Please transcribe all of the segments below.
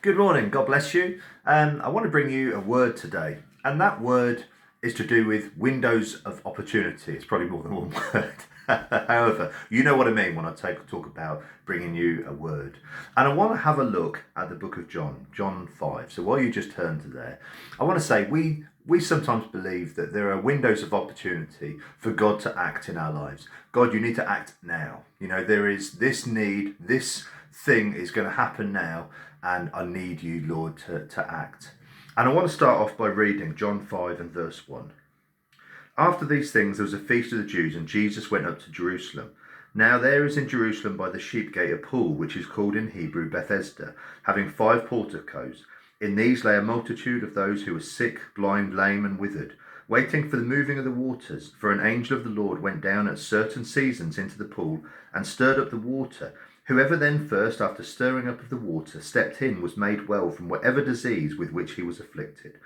Good morning, God bless you. I want to bring you a word today, and that word is to do with windows of opportunity. It's probably more than one word. However, you know what I mean when I talk about bringing you a word. And I want to have a look at the book of John, John 5. So while you just turn to there, I want to say we sometimes believe that there are windows of opportunity for God to act in our lives. God, you need to act now. You know, there is this need, this thing is going to happen now, and I need you, Lord, to act. And I want to start off by reading John 5 and verse 1. After these things, there was a feast of the Jews, and Jesus went up to Jerusalem. Now there is in Jerusalem by the sheep gate a pool, which is called in Hebrew Bethesda, having 5 porticos. In these lay a multitude of those who were sick, blind, lame, and withered, waiting for the moving of the waters. For an angel of the Lord went down at certain seasons into the pool, and stirred up the water. Whoever then first, after stirring up of the water, stepped in was made well from whatever disease with which he was afflicted.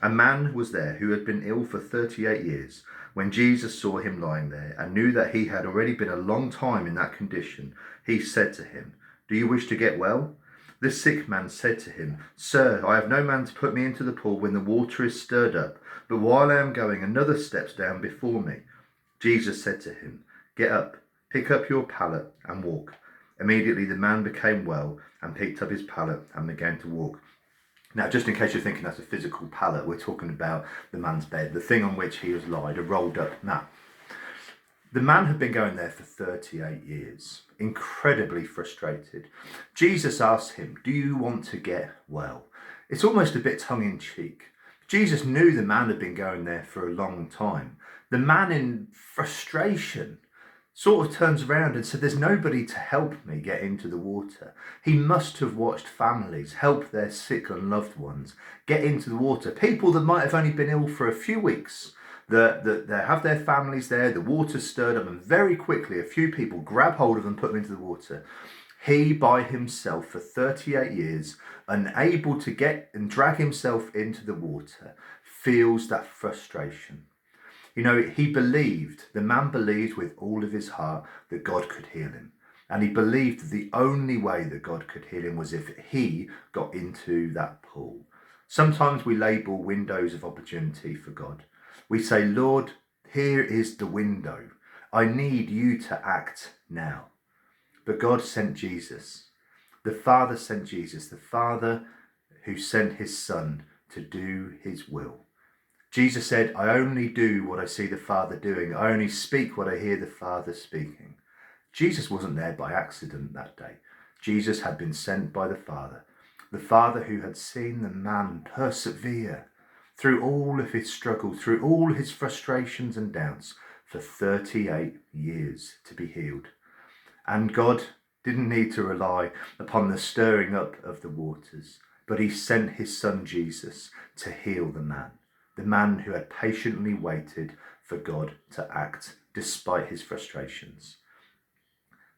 A man was there who had been ill for 38 years. When Jesus saw him lying there, and knew that he had already been a long time in that condition, he said to him, "Do you wish to get well?" The sick man said to him, "Sir, I have no man to put me into the pool when the water is stirred up, but while I am going, another steps down before me." Jesus said to him, "Get up, pick up your pallet, and walk." Immediately the man became well and picked up his pallet and began to walk. Now, just in case you're thinking that's a physical pallet, we're talking about the man's bed, the thing on which he has lied, a rolled up mat. The man had been going there for 38 years, incredibly frustrated. Jesus asked him, "Do you want to get well?" It's almost a bit tongue in cheek. Jesus knew the man had been going there for a long time. The man, in frustration, sort of turns around and said, "There's nobody to help me get into the water." He must have watched families help their sick and loved ones get into the water. People that might have only been ill for a few weeks, that they have their families there, the water's stirred up, and very quickly a few people grab hold of them and put them into the water. He, by himself, for 38 years, unable to get and drag himself into the water, feels that frustration. You know, the man believed with all of his heart that God could heal him. And he believed that the only way that God could heal him was if he got into that pool. Sometimes we label windows of opportunity for God. We say, "Lord, here is the window. I need you to act now." But God sent Jesus. The Father sent Jesus, the Father who sent his Son to do his will. Jesus said, "I only do what I see the Father doing. I only speak what I hear the Father speaking." Jesus wasn't there by accident that day. Jesus had been sent by the Father who had seen the man persevere through all of his struggles, through all his frustrations and doubts for 38 years to be healed. And God didn't need to rely upon the stirring up of the waters, but he sent his Son Jesus to heal the man who had patiently waited for God to act despite his frustrations.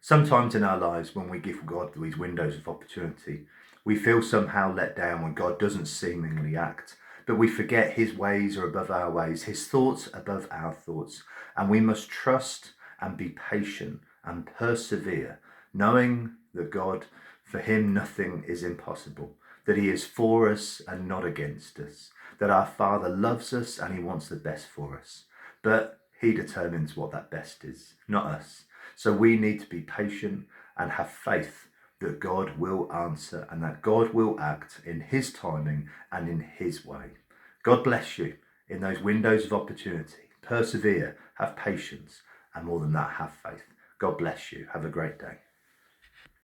Sometimes in our lives, when we give God these windows of opportunity, we feel somehow let down when God doesn't seemingly act, but we forget his ways are above our ways, his thoughts above our thoughts, and we must trust and be patient and persevere, knowing that God, for him nothing is impossible, that he is for us and not against us, that our Father loves us and he wants the best for us. But he determines what that best is, not us. So we need to be patient and have faith that God will answer and that God will act in his timing and in his way. God bless you in those windows of opportunity. Persevere, have patience, and more than that, have faith. God bless you. Have a great day.